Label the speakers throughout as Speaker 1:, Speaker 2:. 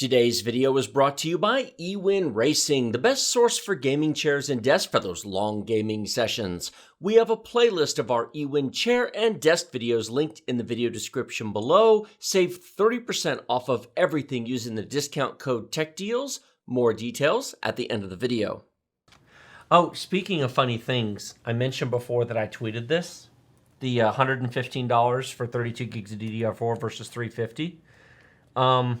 Speaker 1: Today's video is brought to you by eWin Racing, the best source for gaming chairs and desks for those long gaming sessions. We have a playlist of our eWin chair and desk videos linked in the video description below. Save 30% off of everything using the discount code TechDeals. More details at the end of the video. Oh, speaking of funny things, I mentioned before that I tweeted this. The $115 for 32 gigs of DDR4 versus $350. I'll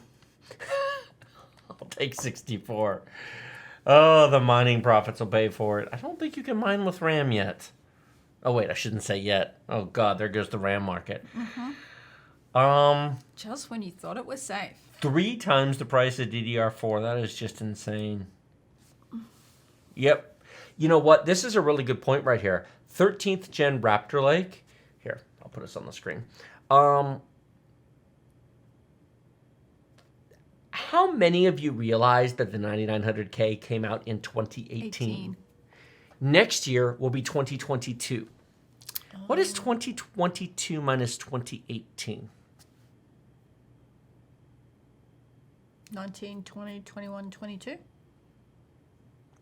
Speaker 1: take 64. Oh, the mining profits will pay for it. I don't think you can mine with RAM yet. Oh, wait, I shouldn't say yet. Oh, God, there goes the RAM market.
Speaker 2: Just when you thought it was safe.
Speaker 1: 3 times the price of DDR4. That is just insane. Yep. You know what? This is a really good point right here. 13th gen Raptor Lake. Here, I'll put this on the screen. How many of you realize that the 9900K came out in 2018? Next year will be 2022. What is 2022 minus 2018?
Speaker 2: 19, 20, 21, 22?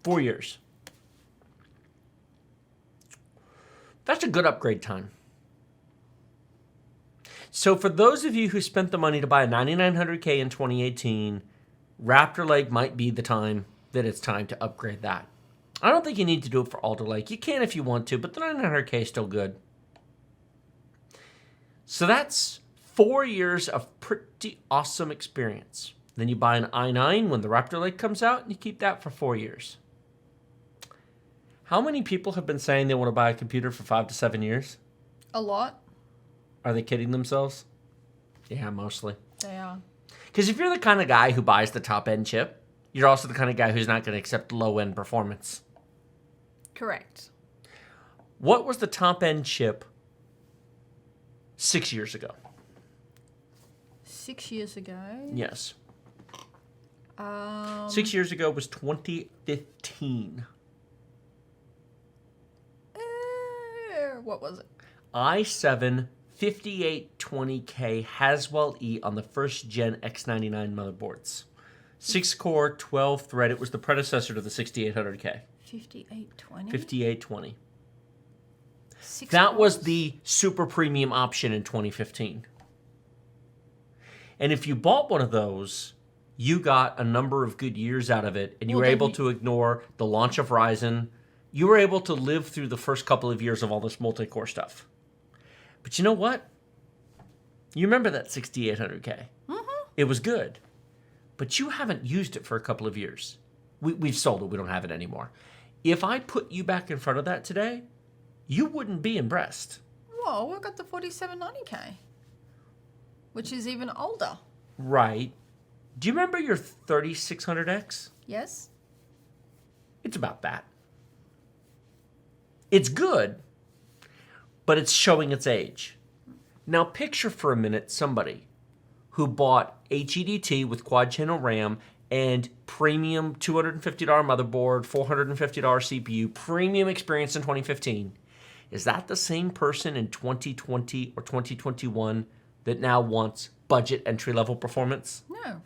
Speaker 1: 4 years. That's a good upgrade time. So for those of you who spent the money to buy a 9900K in 2018, Raptor Lake might be the time that it's time to upgrade that. I don't think you need to do it for Alder Lake. You can if you want to, but the 9900K is still good. So that's 4 years of pretty awesome experience. Then you buy an i9 when the Raptor Lake comes out, and you keep that for 4 years. How many people have been saying they want to buy a computer for 5 to 7 years?
Speaker 2: A lot.
Speaker 1: Are they kidding themselves? Yeah, mostly.
Speaker 2: They are.
Speaker 1: Because if you're the kind of guy who buys the top-end chip, you're also the kind of guy who's not going to accept low-end performance.
Speaker 2: Correct.
Speaker 1: What was the top-end chip 6 years ago?
Speaker 2: 6 years ago?
Speaker 1: Yes. 6 years ago was 2015.
Speaker 2: What was it?
Speaker 1: i7 5820K Haswell E on the first gen X99 motherboards. 6-core, 12-thread. It was the predecessor to the 6800K.
Speaker 2: 5820?
Speaker 1: 5820.
Speaker 2: Six
Speaker 1: That
Speaker 2: cores?
Speaker 1: was the super premium option in 2015. And if you bought one of those, you got a number of good years out of it, and you were able to ignore the launch of Ryzen. You were able to live through the first couple of years of all this multi-core stuff. But you know what? You remember that 6800K. It was good. But you haven't used it for a couple of years. We've sold it. We don't have it anymore. If I put you back in front of that today, you wouldn't be impressed.
Speaker 2: Whoa, we got the 4790K, which is even older.
Speaker 1: Right. Do you remember your 3600X?
Speaker 2: Yes?
Speaker 1: It's about that. It's good, but it's showing its age. Now picture for a minute somebody who bought HEDT with quad-channel RAM and premium $250 motherboard, $450 CPU, premium experience in 2015. Is that the same person in 2020 or 2021 that now wants budget entry-level performance?
Speaker 2: No.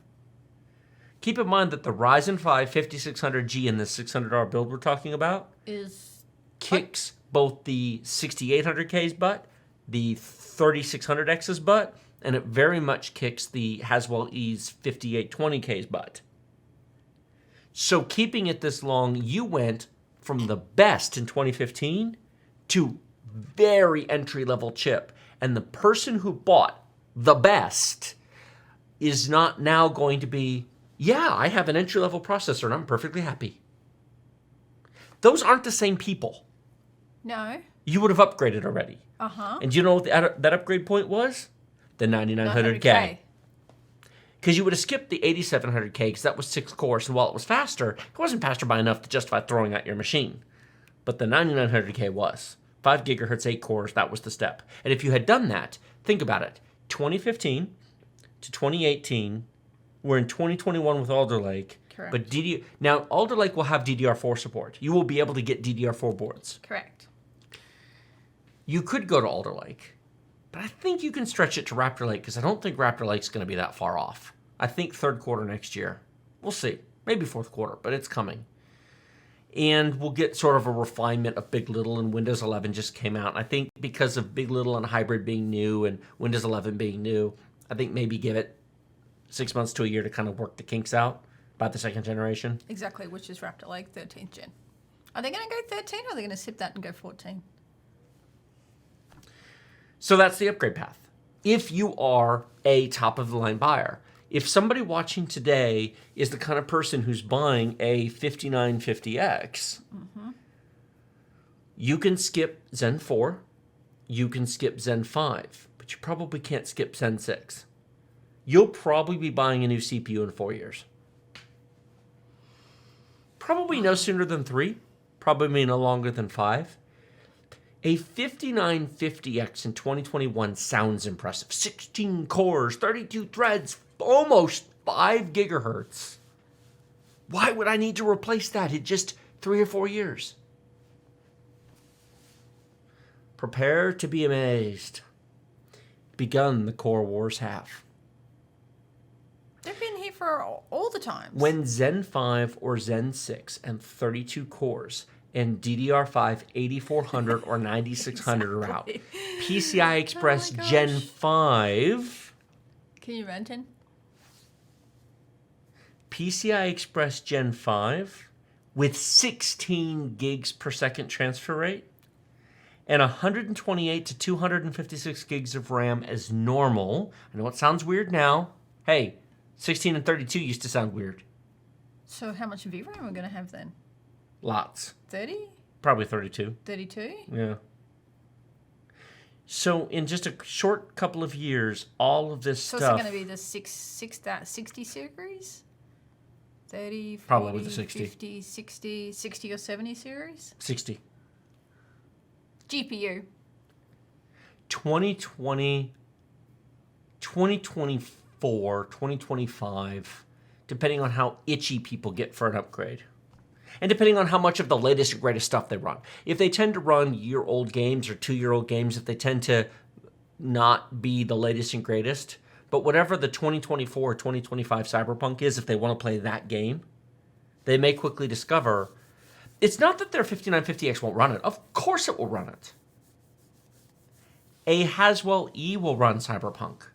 Speaker 1: Keep in mind that the Ryzen 5 5600G in this $600 build we're talking about kicks both the 6800K's butt, the 3600X's butt, and it very much kicks the Haswell E's 5820K's butt. So keeping it this long, you went from the best in 2015 to very entry-level chip. And the person who bought the best is not now going to be, yeah, I have an entry-level processor and I'm perfectly happy. Those aren't the same people.
Speaker 2: No.
Speaker 1: You would have upgraded already. And you know what that upgrade point was? The 9900K. Because you would have skipped the 8700K because that was 6 cores, and while it was faster, it wasn't faster by enough to justify throwing out your machine. But the 9900K was. 5 gigahertz, 8 cores, that was the step. And if you had done that, think about it. 2015 to 2018, we're in 2021 with Alder Lake.
Speaker 2: Correct.
Speaker 1: But now Alder Lake will have DDR4 support. You will be able to get DDR4 boards.
Speaker 2: Correct.
Speaker 1: You could go to Alder Lake, but I think you can stretch it to Raptor Lake because I don't think Raptor Lake's going to be that far off. I think third quarter next year. We'll see. Maybe fourth quarter, but it's coming. And we'll get sort of a refinement of Big Little, and Windows 11 just came out. I think because of Big Little and Hybrid being new and Windows 11 being new, I think maybe give it 6 months to a year to kind of work the kinks out by the second generation.
Speaker 2: Exactly, which is wrapped at like 13th gen. Are they going to go 13 or are they going to sip that and go 14?
Speaker 1: So that's the upgrade path. If you are a top-of-the-line buyer, if somebody watching today is the kind of person who's buying a 5950X, you can skip Zen 4, you can skip Zen 5, but you probably can't skip Zen 6. You'll probably be buying a new CPU in 4 years. Probably no sooner than 3, probably no longer than 5. A 5950X in 2021 sounds impressive. 16 cores, 32 threads, almost 5 gigahertz. Why would I need to replace that in just 3 or 4 years? Prepare to be amazed. Begun the Core Wars have.
Speaker 2: They've been here for all the times.
Speaker 1: When Zen 5 or Zen 6 and 32 cores and DDR5 8400 or 9600 are out. PCI Express Gen 5.
Speaker 2: Can you imagine?
Speaker 1: PCI Express Gen 5 with 16 gigs per second transfer rate and 128 to 256 gigs of RAM as normal. I know it sounds weird now. Hey, 16 and 32 used to sound weird.
Speaker 2: So how much VRAM are we going to have then?
Speaker 1: Lots.
Speaker 2: 30?
Speaker 1: Probably 32.
Speaker 2: 32?
Speaker 1: Yeah. So in just a short couple of years, all of this
Speaker 2: so
Speaker 1: stuff...
Speaker 2: So it's going to be the 60 series? 30, 40,
Speaker 1: probably the 60.
Speaker 2: 50, 60 or 70 series?
Speaker 1: 60.
Speaker 2: GPU.
Speaker 1: 2020, 2024, 2025, depending on how itchy people get for an upgrade. And depending on how much of the latest and greatest stuff they run. If they tend to run year-old games or 2-year-old games, if they tend to not be the latest and greatest, but whatever the 2024 or 2025 Cyberpunk is, if they want to play that game, they may quickly discover it's not that their 5950X won't run it. Of course it will run it. A Haswell E will run Cyberpunk.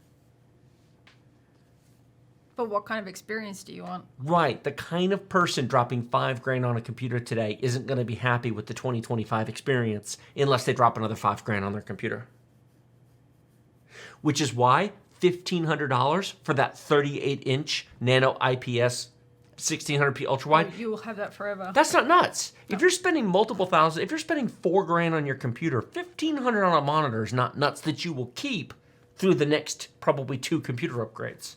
Speaker 2: But what kind of experience do you want?
Speaker 1: Right. The kind of person dropping $5,000 on a computer today isn't going to be happy with the 2025 experience unless they drop another $5,000 on their computer. Which is why $1,500 for that 38-inch nano IPS 1600p ultra wide.
Speaker 2: You will have that forever.
Speaker 1: That's not nuts. No. If you're spending multiple thousand, if you're spending $4,000 on your computer, $1,500 on a monitor is not nuts that you will keep through the next probably 2 computer upgrades.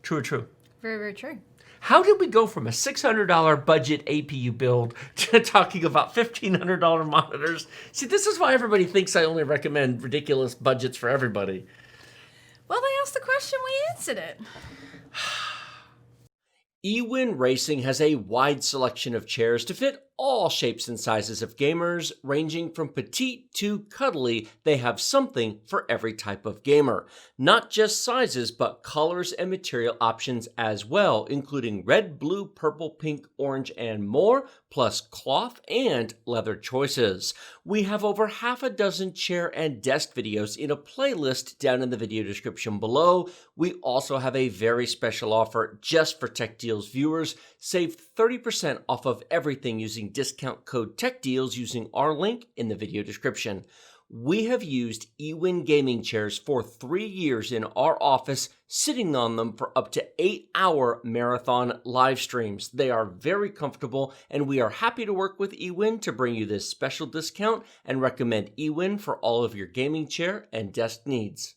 Speaker 1: True or true?
Speaker 2: Very, very true.
Speaker 1: How did we go from a $600 budget APU build to talking about $1,500 monitors? See, this is why everybody thinks I only recommend ridiculous budgets for everybody.
Speaker 2: Well, they asked the question, we answered it.
Speaker 1: eWin Racing has a wide selection of chairs to fit all shapes and sizes of gamers, ranging from petite to cuddly. They have something for every type of gamer. Not just sizes, but colors and material options as well, including red, blue, purple, pink, orange, and more, plus cloth and leather choices. We have over half a dozen chair and desk videos in a playlist down in the video description below. We also have a very special offer just for Tech Deals viewers. Save 30% off of everything using discount code TechDeals using our link in the video description. We have used eWin gaming chairs for 3 years in our office, sitting on them for up to 8-hour marathon live streams. They are very comfortable, and we are happy to work with eWin to bring you this special discount and recommend eWin for all of your gaming chair and desk needs.